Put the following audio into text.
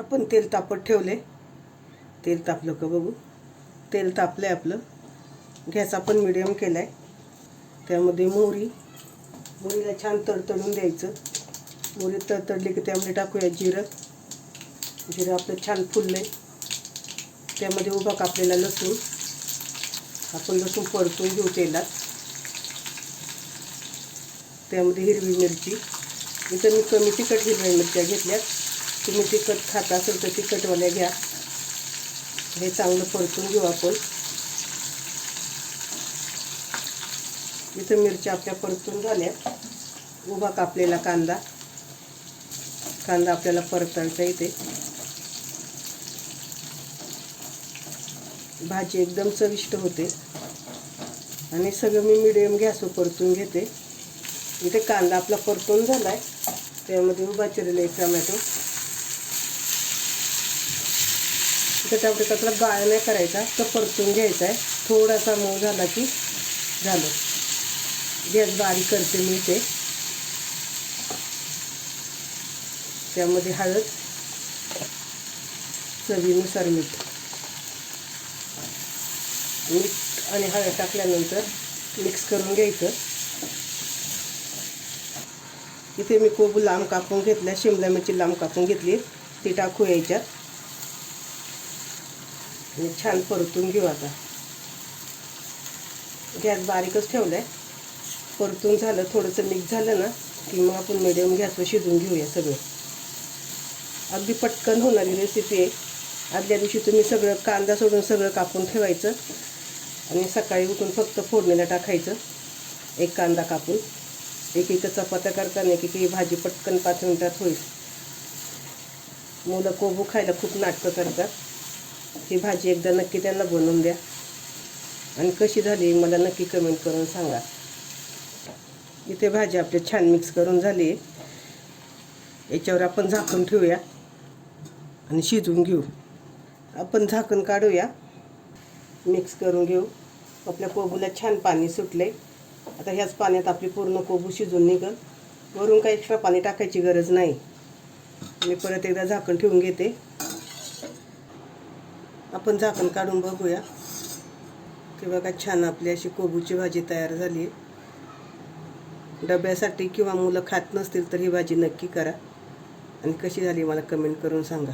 आपण तेल तापत ठेवले. तेल तापलं का बघू. तेल तापलं आहे आपलं. गॅस आपण मिडियम केला आहे. त्यामध्ये मोहरीला छान तडतडून द्यायचं. मोहरी तडतडली की त्यामध्ये टाकूया जिरं. जिरं आपलं छान फुललं आहे. त्यामध्ये उभा कापलेला लसूण. आपण लसूण परतून घेऊ तेलात. त्यामध्ये हिरवी मिरची. इथं मी कमी तिखट हिरव्या मिरच्या घेतल्यात. तुम्ही तिखट खाता असेल तर तिखटवाल्या घ्या. हे चांगलं परतून घेऊ आपण. इथं मिरच्या आपल्या परतून झाल्या. उभा कापलेला कांदा आपल्याला परतायचा इथे. भाजी एकदम चविष्ट होते. आणि सगळं मी मिडियम गॅसवर परतून घेते. इथे कांदा आपला परतून झाला आहे. त्यामध्ये उभा चिरलेला एक टोमॅटो. इथे टोमॅटोला गाळा नाही करायचा, तर परतून घ्यायचा आहे. थोडासा मऊ झाला की झालं. गॅस बारीक करते मी इथे. त्यामध्ये हळद, चवीनुसार मीठ आणि हळद टाकल्यानंतर मिक्स करून घ्यायचं. इथे मी कोबू लांब कापून घेतल्या. शिमला मिरची लांब कापून घेतली. ती टाकू याच्यात आणि छान परतून घेऊ. आता गॅस बारीकच ठेवला आहे. परतून झालं, थोडंसं मिक्स झालं ना की मग आपण मिडियम गॅसवर शिजवून घेऊया सगळं. अगदी पटकन होणारी रेसिपी आहे. आदल्या दिवशी तुम्ही सगळं कांदा सोडून सगळं कापून ठेवायचं आणि सकाळी उठून फक्त फोडणीला टाकायचं. एक कांदा कापून एक चपात्या करताना एक भाजी पटकन 5 मिनिटात होईल. मुलं कोबू खायला खूप नाटकं करतात. ही भाजी एकदा नक्की त्यांना बनवून द्या आणि कशी झाली मला नक्की कमेंट करून सांगा. इथे भाजी आपली छान मिक्स करून झाली आहे. याच्यावर आपण झाकण ठेवूया आणि शिजवून घेऊ. आपण झाकण काढूया. मिक्स करून घेऊ. आपल्या कोबूला छान पाणी सुटले. आता ह्याच पाण्यात आपली पूर्ण कोबू शिजून निघेल. वरून काही एक्स्ट्रा पाणी टाकायची गरज नाही. मी परत एकदा झाकण ठेवून घेते. आपण झाकण काढून बघूया की बघा छान आपली अशी कोबूची भाजी तयार झाली आहे. डब्यासाठी किंवा मुलं खात नसतील तर ही भाजी नक्की करा आणि कशी झाली मला कमेंट करून सांगा.